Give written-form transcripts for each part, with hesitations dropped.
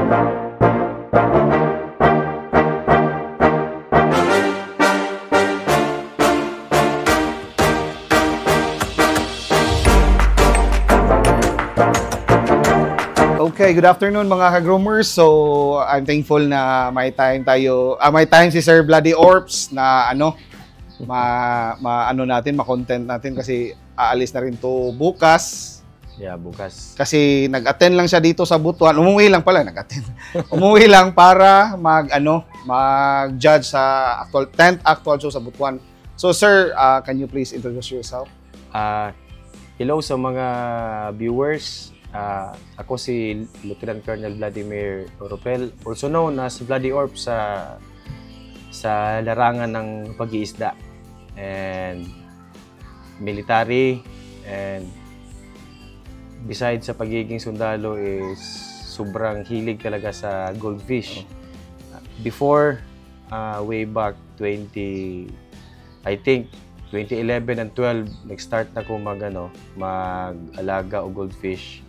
Okay, good afternoon mga ka-groomers. So, I'm thankful na may time tayo, may time si Sir Bloody Orps na ma-content natin kasi aalis na rin to bukas. Yeah, bukas. Kasi nag-attend lang siya dito sa Butuan. Umuwi lang pala, nag-attend. Umuwi lang para mag-judge sa 10th actual show sa Butuan. So, sir, can you please introduce yourself? Hello sa mga viewers. Ako si Lieutenant Colonel Vladimir Oropel, also known as Bloody Orp sa larangan ng pag-iisda and military, and besides sa pagiging sundalo is sobrang hilig talaga sa goldfish. Before, way back 2011 and 12, nag-start na ko mag-alaga o goldfish.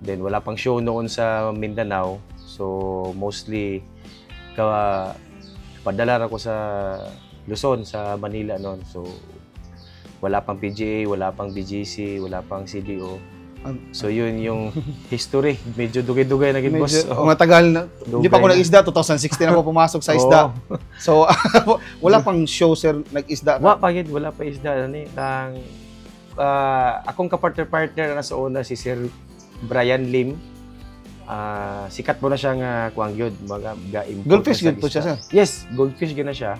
Then wala pang show noon sa Mindanao. So mostly padala ako sa Luzon, sa Manila noon. So wala pang PGA, wala pang BGC, wala pang CDO. So yun yung history. Medyo dugay-dugay na gid, boss. Matagal na. Hindi pa ako nag-isda, 2016 ako pumasok sa isda. So wala pang show, sir, nag-isda. Wala pa isda akong kapartner na sa una si Sir Brian Lim. Sikat mo na siya nga kuang gyud, goldfish gyud po siya, sir. Yes, goldfish gyud na siya.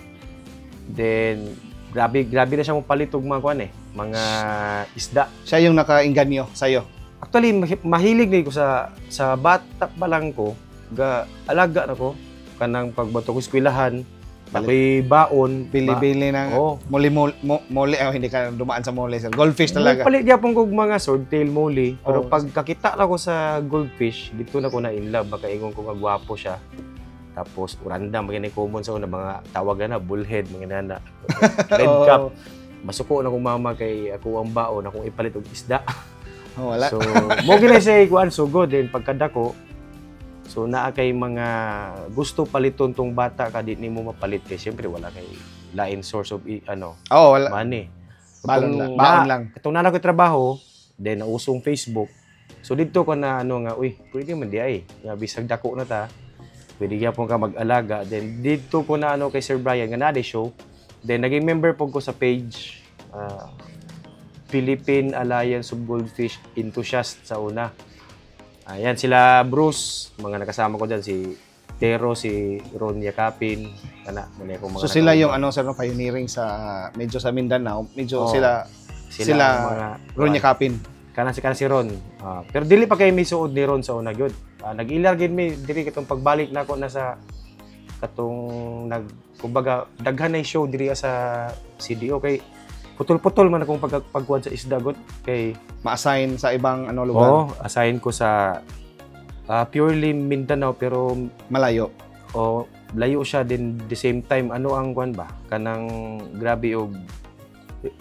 Then grabe na siya mo palitog mga isda. Siya yung naka-inganyo sa'yo. Actually, mahilig ko sa bata pa lang ko, alaga na ko kanang pagbato ko eskwelahan. Ako'y baon. Bili-bili ng mole, hindi ka dumaan sa mole, sir. Goldfish talaga. Palit niya pong mga swordtail mole. Pero pag kakita ko sa goldfish, dito na ko na in love. Makaingon ko nga gwapo siya. Tapos, uranda, magiging common sa una, mga tawagan na, bullhead, mga nana. Red cap. Masuko na kong mama kay ako ang baon, akong ipalit og isda. Wala. So, mo gina say kuan sugod din pagkadako. So naa kay mga gusto paliton tong bata ka di nimo mapalit kay siyempre wala kay lain source of wala. Money. Baon lang. Katong nana ko trabaho, then nausong Facebook. So dito ko na pwede man di ay. Nga bisag dako na ta. Pwede gyapon ka mag-alaga. Then dito ko na kay Sir Brian nga na show. Then naging member po ko sa page Philippine Alliance of Goldfish Enthusiasts sa una. Ayan sila Bruce, mga nakasama ko dyan, si Tero, si Ron Yakapin. So sila yung sir, pioneering sa medyo sa Mindanao, medyo sila mga Ron Yakapin. Kana si Ron. Pero dili pa kay misuod ni Ron sa una gyud. Nag-ilar gid mi diri katong pagbalik nako na sa katong kumbaga daghan na show diri sa CDO kay putol-putol man akong pagkuan sa isda god kay ma-assign sa ibang lugar. Assign ko sa purely Mindanao pero malayo. Layo siya din the same time ang kuan ba kanang grabe og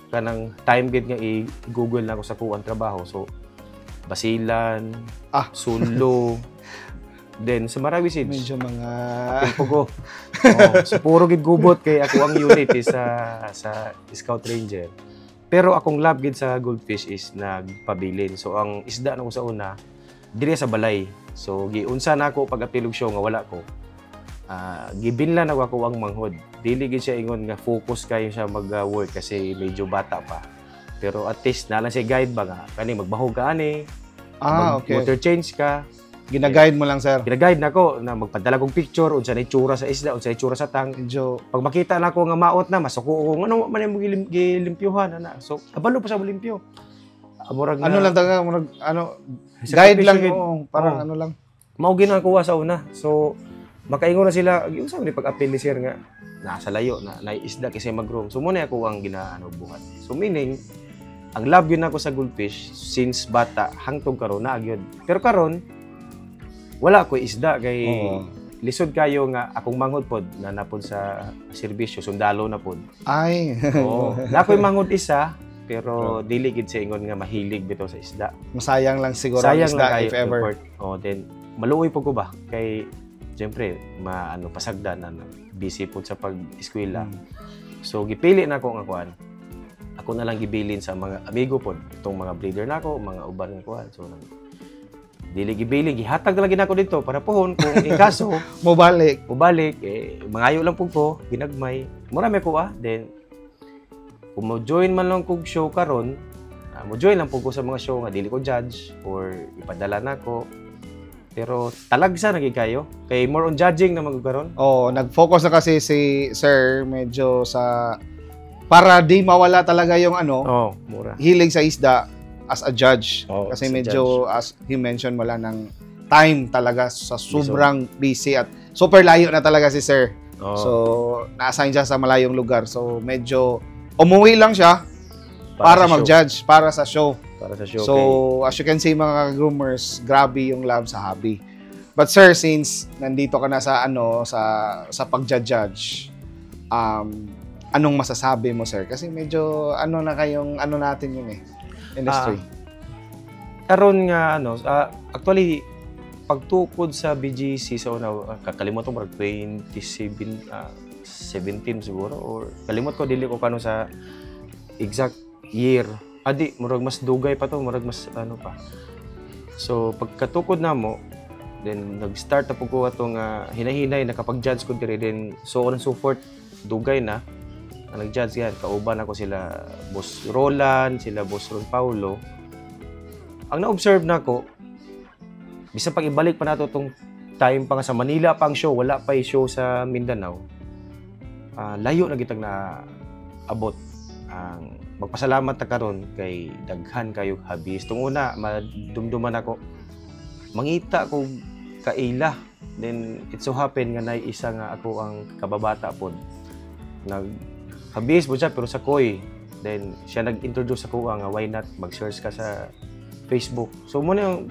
kanang time gid nga i-google na ako sa kuan trabaho. So Basilan, Sulo, then sa Marawi Sids. Medyo mga Pugo. So puro gid gubot kay ako ang unit sa Scout Ranger. Pero akong love gid sa goldfish is nagpabilin. So ang isda nako sa una dire sa balay. So giunsa na ako pag apilog show nga wala ko. Gibinlan ako ang manghod. Dili gid siya ingon nga focus kayo siya mag-work kasi medyo bata pa. Pero at least nalang siya guide ba nga kani magbahog ka ani. Okay. Motor change ka. Gina-guide mo lang, sir. Gina-guide nako na magpadala kong picture unsa na itsura sa isda, unsa itsura sa tang. Pag makita nako nga maot na, masuko ko ano man mo gilimpyuhan ana. So kabalo pa sa limpyo. Murag lang taga guide lang parang lang. Mao ginakuha sa una. So makaingon na sila, unsa man pag-appeal ni sir nga nasa layo na isda kasi mag-roam. So muna ako ang buhat. So meaning ang love yun ako sa goldfish since bata hangtod karon na gyud. Pero karon wala ko isda kay lisod kayo nga akong manghod pod na napod sa serbisyo sundalo na pod. Ay. Na ako'y manghod isa pero dili gid sa ingon nga mahilig bitaw sa isda. Masayang lang siguro ang isda if ever. Then maluoy po ko ba kay siyempre pasagdan busy po sa pag-eskwela. So gipili na ako nga kuan. Ako na lang gibilin sa mga amigo po, itong mga breeder nako, mga uban nga kuan. So dili gibilin, gihatag na lang ginako dito para pohon kung ikaso Mubalik. mangayo lang po ko, ginagmay. Mura may ko then kung mo join man lang kog show karon, mo join lang po ko sa mga show nga dili ko judge or ipadala nako. Pero talagsa na kayo. Kay more on judging na magkaroon. Nag-focus na kasi si Sir medyo sa para di mawala talaga yung mura. hilig sa isda as a judge. Kasi medyo as he mentioned wala ng time talaga sa sobrang busy at super layo na talaga si Sir. So na-assign siya sa malayong lugar. So medyo umuwi lang siya para mag-judge para sa show. So, as you can see mga groomers, grabe yung love sa hobby. But sir, since nandito ka na sa sa pag-judge, anong masasabi mo sir? Kasi medyo na kayong natin yun industry. Karon nga actually pagtukod sa BGC sa una, kakalimutan ko 2017 siguro or kalimot ko dili ko kano sa exact year. Murag mas dugay pa to, murag mas pa. So, pagkatukod na mo, then nag-start na po ko itong hinahinay, nakapag-judge ko diri, then so on and so forth, dugay na. Nag-judge yan, kauban ako sila Boss Roland, sila Boss Ron Paulo. Ang na-observe na ko, bisa pag ibalik pa nato itong time pa nga sa Manila pa ang show, wala pa yung show sa Mindanao. Layo na gitag na abot ang magpasalamat ta karon kay daghan kayo hobbies. Tung una, madumduman ako. Mangita ko kaila. Then it so happen nga nay isa nga ako ang kababata pod. Nag-hobbies po siya pero sa Koy. Then siya nag-introduce ako nga why not mag-search ka sa Facebook. So muna yung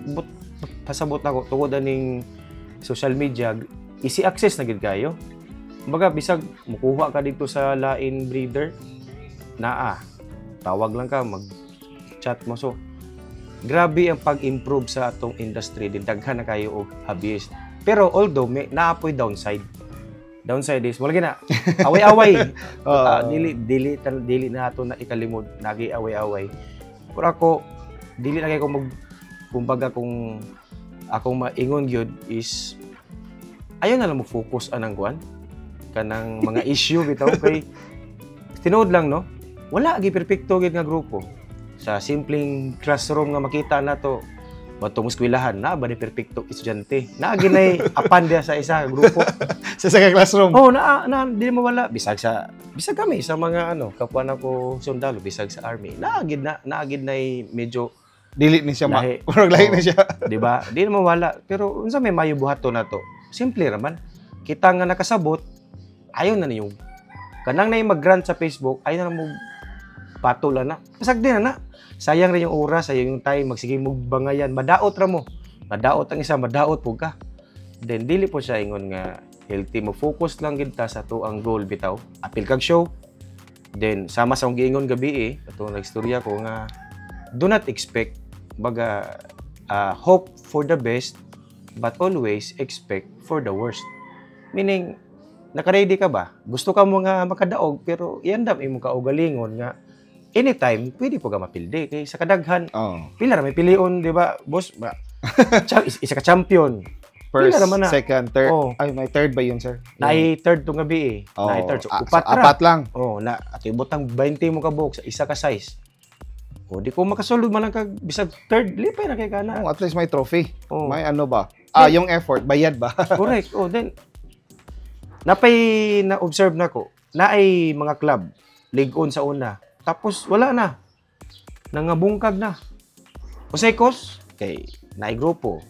pasabot nako tungod aning social media, easy access na gid kayo. Kumbaga bisag mukuha ka dito sa lain breeder tawag lang ka, mag-chat mo. So, grabe ang pag-improve sa atong industry. Daghan na kayo og hobbyist. Pero although, naapoy downside. Downside is, wala gina, away-away. Dili na ito na ikalimod, nagi away-away. Pero ako, dili na kayo kumbaga kung akong maingon yun is, ayaw na lang mo focus anang kuan kanang mga issue bitaw kay tinood lang no. Wala gi perpekto gid nga grupo. Sa simpleng classroom nga makita nato, matong eskwelahan na ba ni perpekto estudyante. Na ginay apan dia sa isa grupo sa classroom. Na di mawala bisag kami sa mga kapwa nako sundalo bisag sa army. Naagid na medyo dili ni siya murag lahi na siya. Di ba? Di na mawala. Pero unsa may mayo buhaton nato? Simple raman. Kita nga nakasabot, ayaw na niyo. Kanang na mag-grant sa Facebook, ayaw na mo patulan na. Pasag din na. Sayang rin yung oras, sayang yung time, magsige mo bangayan. Madaot ra mo. Madaot ang isa, madaot po ka. Then, dili po siya ingon nga healthy mo. Focus lang gid ta sa to ang goal bitaw. Apil kag show. Then, sama sa akong giingon gabi itong nagstorya ko nga, do not expect, hope for the best, but always expect for the worst. Meaning, naka-ready ka ba? Gusto ka mo nga makadaog, pero iandam imo ka og galingon nga anytime pwede po ka mapildi kay sa kadaghan. Pila ra may pilion, di ba? Boss, isa ka champion. First, second, third. Ay, may third ba yun, sir? Naay third tong gabi Naay third. So, apat lang. Ato ibutang 20 mo ka buok sa isa ka size. Di ko makasulod man lang kag bisag third, lipay na kay kana. At least may trophy. May ba? Yung effort, bayad ba? Correct. Then na-observe na ko, naay mga club, league on sa una. Tapos, wala na. Nangabungkag na. Kusekos, kay naay grupo.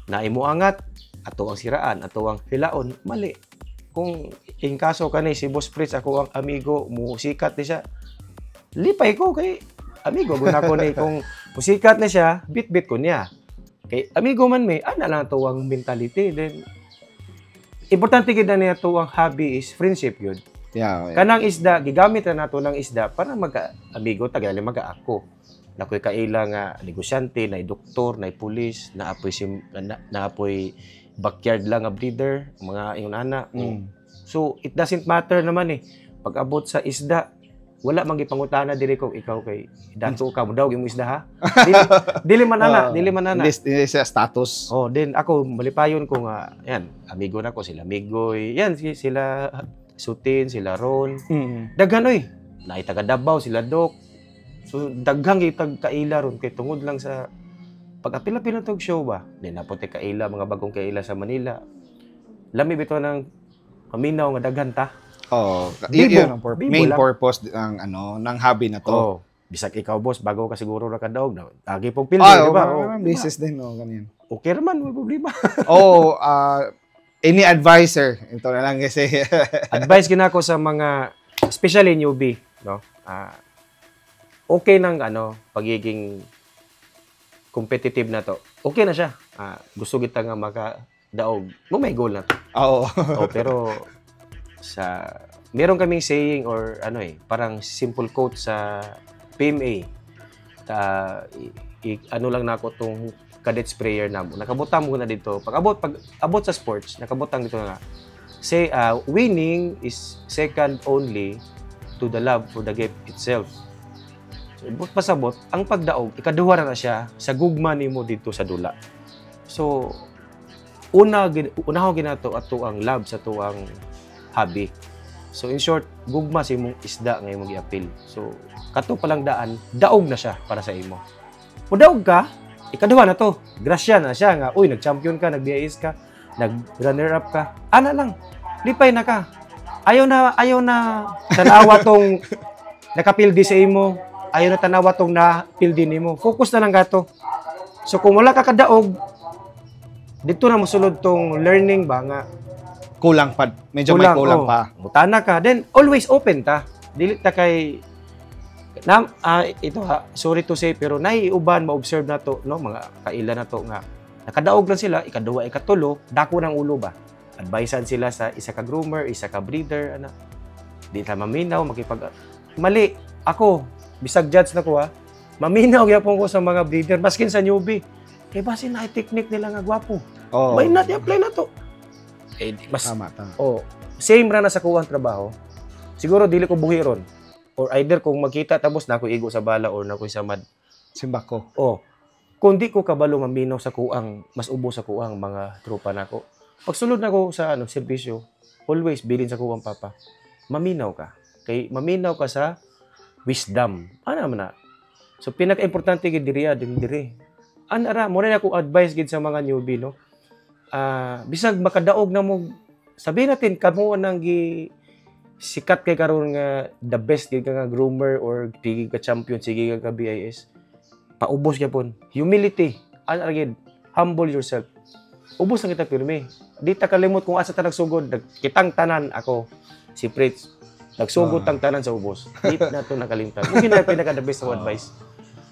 Naay muangat, ato ang siraan, ato ang hilaon. Mali. Kung in kaso ka si Boss Fritz, ako ang amigo, musikat na siya. Lipay ko kay amigo. Guna ko na kung musikat na siya, bit-bit ko niya. Kay amigo man ana lang ito ang mentality. Then, importante gid na niya ito ang hobby is friendship yun. Yeah. Kanang isda, gigamit na nato ng isda para mag-amigo, tagali mag-ako. Nakoy kaila nga negosyante, na doktor, na pulis, naapoy backyard lang nga breeder, mga yung ana. So it doesn't matter naman eh. Pag abot sa isda, wala man gipangutana diri kung ikaw kay dato ka mo daw imong isda ha. Dili man ana. Hindi sa status. Oh, then ako malipayon ko nga yan, amigo na ko sila Migoy. Yan sila Sutin, sila Ron. Daghan oy. Naay taga Davao sila Dok. So daghang itag kaila ron kay tungod lang sa pag-apil-apil na tog show ba. Di napote kaila mga bagong kaila sa Manila. Lami bitaw ng paminaw nga daghan ta. Oh, Bibo. yun ang main lang. purpose ng hobby na to. Oh, bisag ikaw boss bago ka siguro ra kadaog na. Agi pog pildi, di ba? Business din ganyan. Okay raman, wala problema. Any advisor, ito na lang kasi. Advice ginako sa mga especially newbie, no? Okay nang pagiging competitive na to. Okay na siya. Gusto kita nga makadaog. May goal na to. Oo. Pero meron kaming saying or parang simple quote sa PMA. Ano lang nako tong cadet sprayer na mo. Nakabutang mo na dito. Pag abot sa sports, nakabutang dito nga. Say winning is second only to the love for the game itself. So, pasabot, ang pagdaog, ikaduha na siya sa gugma nimo dito sa dula. So, una ginato ato ang love sa tuang hobby. So, in short, gugma sa imong isda nga imong i-appeal. So, kato palang daan, daog na siya para sa imo. Kung daog ka, ikaduha na to. Grasya na siya nga, uy, nag-champion ka, nag-BIS ka, nag-runner-up ka. Ana lang, lipay na ka. Ayaw na tanawa tong nakapildi sa imo. Ayaw na tanawa tong napildi nimo. Focus na lang gato. So, kung wala ka kadaog, dito na mosulod tong learning ba nga kulang pa. Medyo may kulang pa. Mutana ka. Then, always open ta. Dili ta kay sorry to say, pero naiuban, ma-observe na to, no? Mga kaila na to nga. Nakadaog lang sila, ikaduwa, ikatulo, dako ng ulo ba? Advisean sila sa isa ka groomer, isa ka breeder, Di ta maminaw, mali. Ako, bisag judge na ko maminaw gyapon ko sa mga breeder, maskin sa newbie. Kay basin na technique nila nga gwapo. Why not i-apply na to? Tama. Same ra na sa kuwang trabaho. Siguro dili ko buhi ron. Or either kung magkita tapos na ako igo sa bala or na ko samad. Simbako. Kung di ko kabalo maminaw sa kuang, mas ubo sa kuang mga tropa nako. Pagsulod na ko sa serbisyo, always bilin sa kuwang papa. Maminaw ka. Kay maminaw ka sa wisdom. Ano man na? So pinaka-importante gid diri. Anara, mo na ako advice gid sa mga newbie, no? Bisag makadaog na mo, sabihin natin kamo nang sikat kay karon nga the best gid nga groomer or pigi ka champion sige ka BIS. Paubos gyapon. Humility. Gid, humble yourself. Ubos na kita pirmi. Di ta kalimot kung asa ta nagsugod, kitang tanan ako si Fritz. Nagsugod tang tanan sa ubos. Di na to nakalimtan. Kung hindi pinaka the best of advice.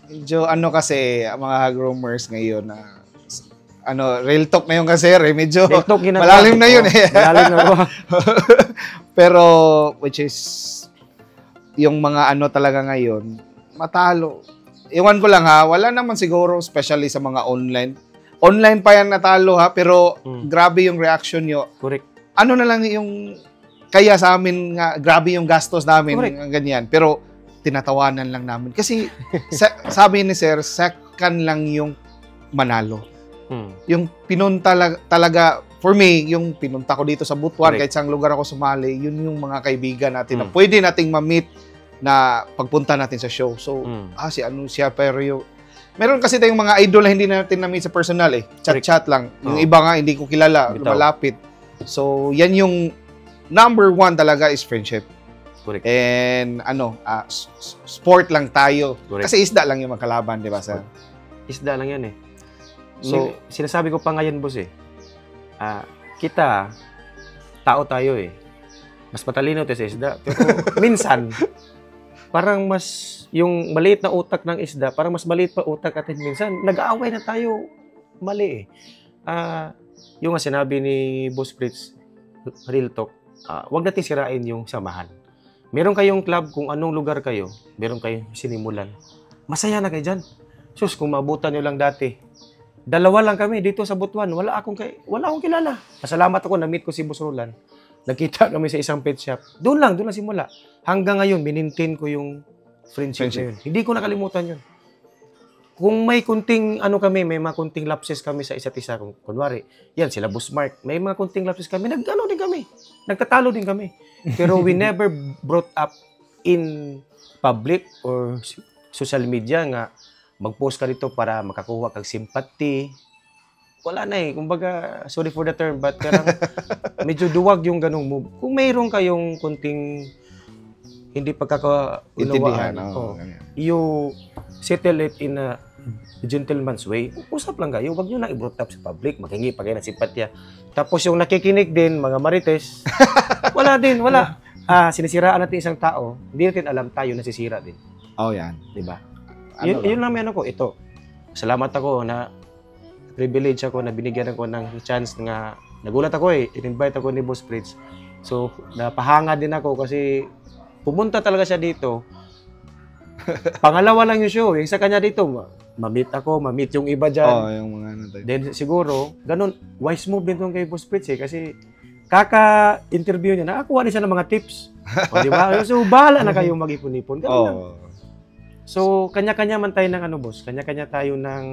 Medyo kasi mga groomers ngayon real talk na yun kasi medyo malalim na yun Malalim na ko. Pero which is yung mga talaga ngayon matalo. Iwan ko lang wala naman siguro especially sa mga online pa yan natalo pero grabe yung reaction nyo. Correct. Ano na lang yung kaya sa amin nga grabe yung gastos namin ganyan pero tinatawanan lang namin kasi sabi ni sir second lang yung manalo. Yung pinunta talaga, for me, yung pinunta ko dito sa Butuan, kahit saang lugar ako sumali, yun yung mga kaibigan natin na pwede nating ma-meet na pagpunta natin sa show. So, siya, pero yung... Meron kasi tayong mga idol na hindi natin na-meet sa personal Chat-chat lang. Yung iba nga, hindi ko kilala, malapit. So, yan yung number one talaga is friendship. Correct. And sport lang tayo. Correct. Kasi isda lang yung magkalaban, di ba, sir? Isda lang yan So, sinasabi ko pa ngayon, boss kita, tao tayo Mas matalino tayo sa isda. Pero minsan, parang mas, yung maliit na utak ng isda, parang mas maliit pa utak atin minsan. Nag-aaway na tayo. Mali yung nga sinabi ni Boss Fritz, real talk, wag natin sirain yung samahan. Meron kayong club, kung anong lugar kayo, meron kayong sinimulan. masaya na kayo dyan. Sus, kung maabutan nyo lang dati, dalawa lang kami dito sa Butuan. Wala akong kilala. Pasalamat ako, na-meet ko si Boss Roland. Nagkita kami sa isang pet shop. Doon lang simula. Hanggang ngayon, minintain ko yung friendship na yun. Hindi ko nakalimutan yun. Kung may kunting, may mga kunting lapses kami sa isa't isa. Kunwari, yan, sila Boss Mark. May mga kunting lapses kami. Din kami. Nagtatalo din kami. Pero we never brought up in public or social media nga mag-post ka dito para makakuha kag sympathy. Wala na Kumbaga, sorry for the term, but medyo duwag yung ganung move. Kung mayroon kayong kunting hindi pagkakaunawaan, you settle it in a gentleman's way. Usap lang kayo. Huwag nyo lang i-brought up sa public. Maghingi pa kayo ng simpatya. Tapos yung nakikinig din, mga marites, wala. Sinisiraan natin isang tao, hindi natin alam tayo nasisira din. Yan. Diba? Yun lang may ko. Ito. Salamat ako na privilege ako na binigyan ako ng chance nga nagulat ako in-invite ako ni Boss Fritz. So, napahanga din ako kasi pumunta talaga siya dito. Pangalawa lang yung show. Yung sa kanya dito, ma-meet yung iba dyan. Yung mga Then siguro, ganun, wise move din kay Boss Fritz kasi kaka-interview niya, nakakuha din siya ng mga tips. Diba? So, bahala na kayong mag-ipon-ipon. So, kanya-kanya man tayo ng boss. Kanya-kanya tayo ng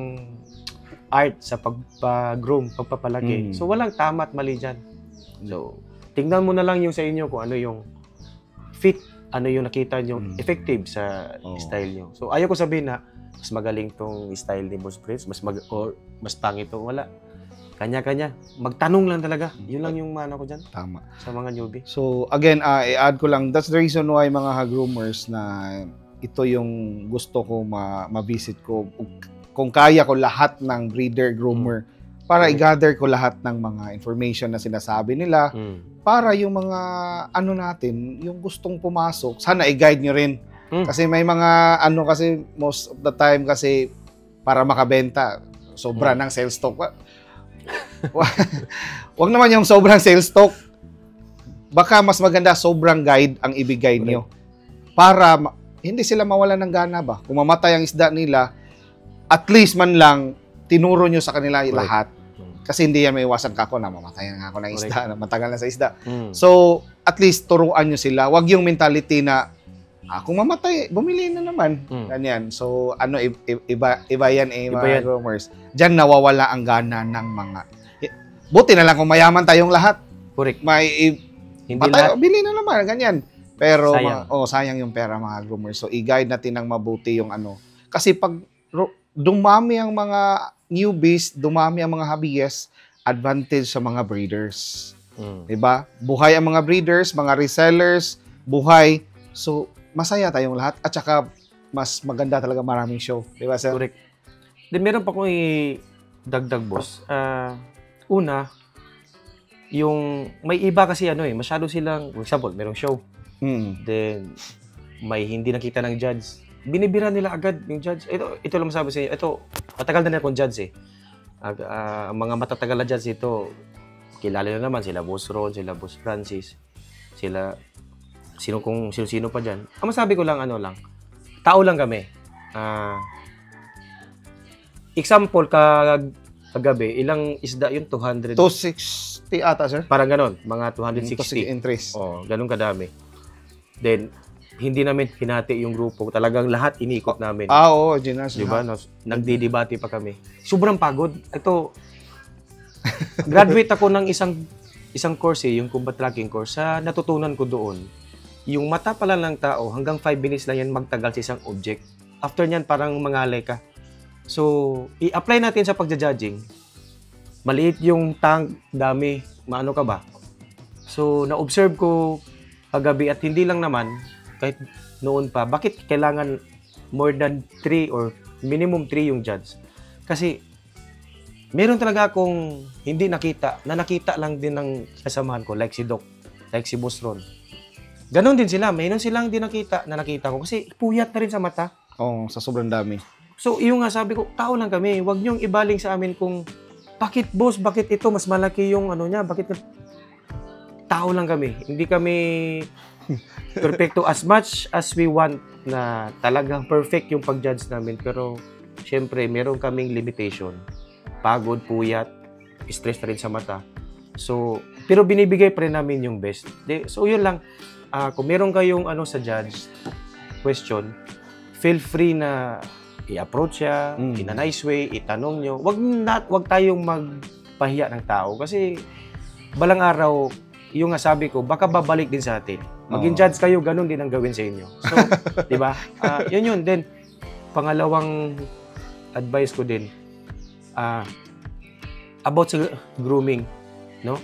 art sa pagpa-groom, pagpapalaki. So, walang tama at mali dyan. So, tingnan mo na lang yung sa inyo kung ano yung fit, ano yung nakita nyo, effective sa style nyo. So, ayaw ko sabihin na mas magaling tong style ni Boss Fritz, mas pangit to. Wala. Kanya-kanya. Magtanong lang talaga. Yun lang yung ko dyan. Tama. Sa mga newbie. So, again, i-add ko lang, that's the reason why mga groomers na ito yung gusto ko ma-visit ko. Kung kaya ko lahat ng breeder, groomer, para i-gather ko lahat ng mga information na sinasabi nila, para yung mga natin, yung gustong pumasok, sana i-guide nyo rin. Kasi may mga kasi most of the time kasi para makabenta, sobra ng sales stock. Wag naman yung sobrang sales stock. Baka mas maganda sobrang guide ang ibigay nyo. Para hindi sila mawalan ng gana ba? Kung mamatay ang isda nila, at least man lang, tinuro nyo sa kanila lahat. Kasi hindi yan may iwasan ako na mamatay na ako ng isda, na matagal na sa isda. So, at least turuan nyo sila. Wag yung mentality na, kung mamatay, bumili na naman. Ganyan. So, iba yan mga groomers. Diyan nawawala ang gana ng mga... Buti na lang kung mayaman tayong lahat. Correct. Hindi lahat. Bili na naman, ganyan. Pero, sayang yung pera mga groomers. So, i-guide natin ng mabuti yung Kasi pag dumami ang mga newbies, dumami ang mga hobbyists, advantage sa mga breeders. Diba? Buhay ang mga breeders, mga resellers, buhay. So, masaya tayong lahat. At saka, mas maganda talaga maraming show. Diba, sir? Correct. Then, meron pa kong i-dagdag, boss. Una, yung may iba kasi masyado silang, for example, merong show. Then, may hindi nakita ng judge. Binibira nila agad yung judge. Ito lang masabi sa inyo. Ito, matagal na akong judge Ang mga matatagal na judge ito, kilala na naman sila Boss Ron, sila Boss Francis, sila sino-sino pa dyan. Ang masabi ko lang, tao lang kami. Example, kagabi, ilang isda yun? 200? 260 ata, sir? Parang ganon, mga 260. Entries. Ganon kadami. Then, hindi namin hinati yung grupo. Talagang lahat inikot namin. Oo, Ginas. Diba? Nagdidebate pa kami. Sobrang pagod. Ito, graduate ako ng isang course yung combat tracking course. Sa natutunan ko doon, yung mata pala ng tao, hanggang 5 minutes lang yan magtagal sa isang object. After nyan, parang mangalay ka. So, i-apply natin sa pagja-judging. Maliit yung tank, dami, maano ka ba? So, na-observe ko kagabi at hindi lang naman, kahit noon pa, bakit kailangan more than 3 or minimum 3 yung judge? Kasi, meron talaga akong hindi nakita, na nakita lang din ng kasamahan ko, like si Doc, like si Boss Ron. Ganon din sila, mayroon silang hindi nakita, na nakita ko. Kasi, puyat na rin sa mata. Sa sobrang dami. So, yung nga sabi ko, tao lang kami. Huwag niyong ibaling sa amin kung, bakit boss, bakit ito, mas malaki yung niya, bakit tao lang kami. Hindi kami perfecto as much as we want na talagang perfect yung pag-judge namin, pero syempre, meron kaming limitation. Pagod, puyat, stress na rin sa mata. So, pero binibigay pa rin namin yung best. So, yun lang. Kung meron kayong sa judge question, feel free na i-approach siya in a nice way, itanong nyo. Wag tayong magpahiya ng tao kasi balang araw, yung nga sabi ko, baka babalik din sa atin. Maging judge kayo, ganun din ang gawin sa inyo. So, di ba? Yun. Then, pangalawang advice ko din, about sa grooming, no?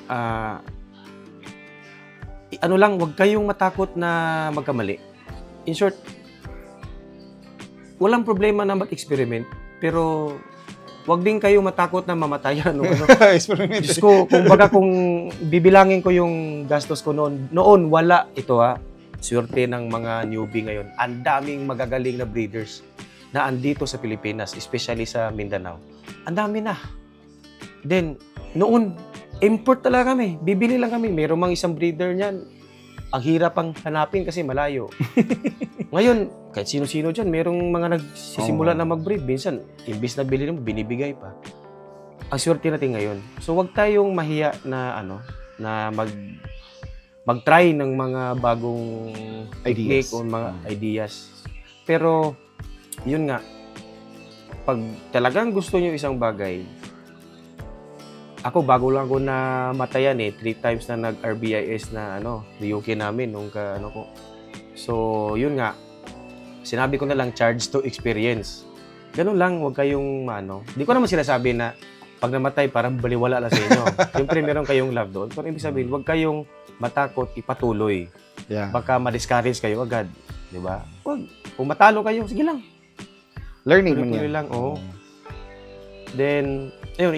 Wag kayong matakot na magkamali. In short, walang problema na mag-experiment, pero wag din kayong matakot na mamatayan. Experiment. Diyos ko, kung bibilangin ko yung gastos ko noon wala ito swerte ng mga newbie ngayon. Ang daming magagaling na breeders na andito sa Pilipinas, especially sa Mindanao. Ang dami na. Then, noon, import talaga kami. Bibili lang kami. Meron mang isang breeder niyan. Ang hirap ang hanapin kasi malayo. Ngayon, kahit sino-sino dyan, merong mga nagsisimula na mag-breed. Minsan, imbis na bilhin mo, binibigay pa. Ang swerte natin ngayon. So, wag tayong mahiya na na mag-try ng mga bagong technique o mga ideas. Pero, yun nga, pag talagang gusto nyo isang bagay, ako, bago lang ako na matayan 3 times na nag-RBIS na rookie namin nung ko. So, yun nga. Sinabi ko na lang, charge to experience. Ganun lang, huwag kayong Di ko naman sinasabi na pag namatay, parang baliwala lang sa inyo. Siyempre, meron kayong love doon. Pero ibig sabihin, huwag kayong matakot, ipatuloy. Yeah. Baka ma-discourage kayo agad. Di ba? Huwag. Kung matalo kayo, sige lang. Learning man yan. Lang, oo. Then, ayun,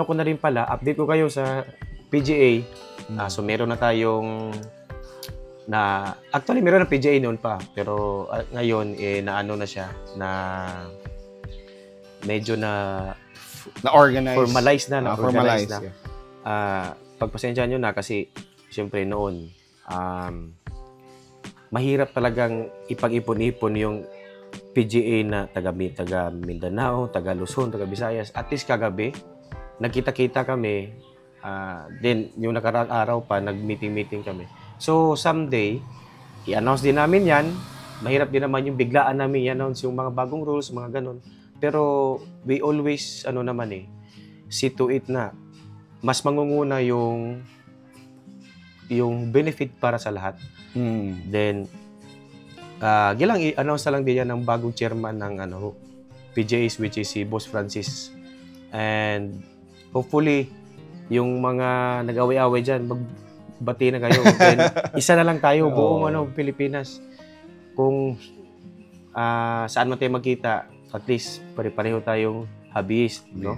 ko na rin pala, update ko kayo sa PGA. So, meron na tayong actually, meron na PGA noon pa. Pero ngayon, na siya, na medyo na-organize. Formalize na. Formalize na. Yeah. Pagpasensyahan nyo na kasi, siyempre noon, mahirap talagang ipag-ipon-ipon yung PGA na taga Mindanao, taga Luzon, taga Visayas. At least kagabi, nagkita-kita kami. Then, yung nakaraang araw pa, nag-meeting kami. So, someday, i-announce din namin yan. Mahirap din naman yung biglaan namin i-announce yung mga bagong rules, mga ganun. Pero, we always, see to it na mas mangunguna yung benefit para sa lahat. Then, i-announce na lang din yan ng bagong chairman ng PGAs, which is si Boss Francis. And hopefully, yung mga nag-away-away dyan, magbati na kayo. Then, isa na lang tayo, buong Pilipinas. Kung saan man tayo magkita, at least pare-pareho tayong hobbyist, no?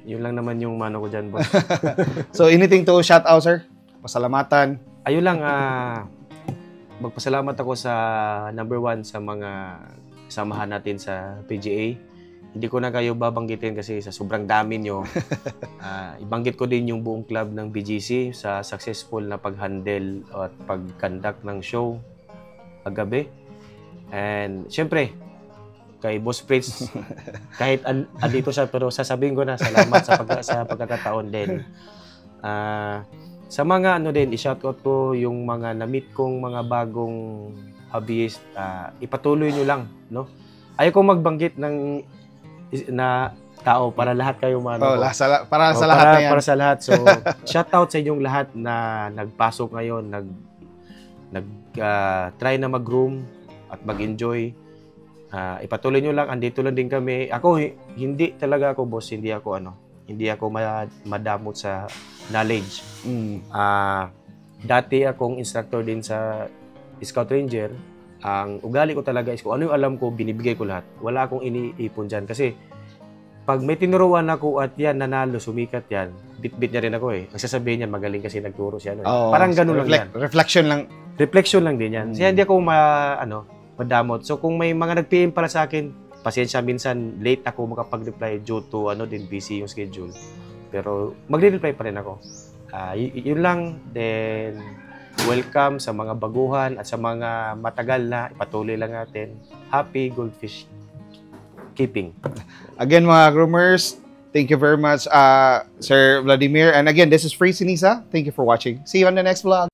Yun lang naman yung mano ko dyan, boss. So, anything to shout out, sir? Pasalamatan. Ayun lang, magpasalamat ako sa number 1 sa mga samahan natin sa PGA. Hindi ko na kayo babanggitin kasi sa sobrang dami nyo. Ibanggit ko din yung buong club ng BGC sa successful na pag-handle at pag-conduct ng show kagabi. And syempre, kay Boss Fritz, kahit andito siya, pero sasabihin ko na salamat sa pagkakataon din. Sa mga din, i-shoutout ko yung mga na-meet kong mga bagong hobbyist. Ipatuloy nyo lang, no? Ayaw kong magbanggit na tao para lahat kayo para sa lahat na yan. Para sa lahat. So, shoutout sa inyong lahat na nagpasok ngayon, try na mag-groom at mag-enjoy. Ipatuloy nyo lang, andito lang din kami. Ako, hindi talaga ako, boss, hindi ako madamot sa knowledge. Dati akong instructor din sa Scout Ranger. Ang ugali ko talaga is kung ano yung alam ko, binibigay ko lahat. Wala akong iniipon dyan. Kasi pag may tinuruan ako at yan, nanalo, sumikat yan, bit-bit niya rin ako eh. Ang sasabihin niya, magaling kasi nagturo siya. Parang ganun lang yan. Reflection lang din yan. Kaya hindi ako madamot. So kung may mga nag-PM para sa akin, pasensya, minsan late ako makapag-reply due to busy yung schedule. Pero magre-reply pa rin ako. Yun lang. Then, welcome sa mga baguhan at sa mga matagal na, ipatuloy lang natin. Happy goldfish keeping. Again, mga groomers, thank you very much, Sir Vladimir. And again, this is Free Sinisa. Thank you for watching. See you on the next vlog.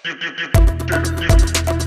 You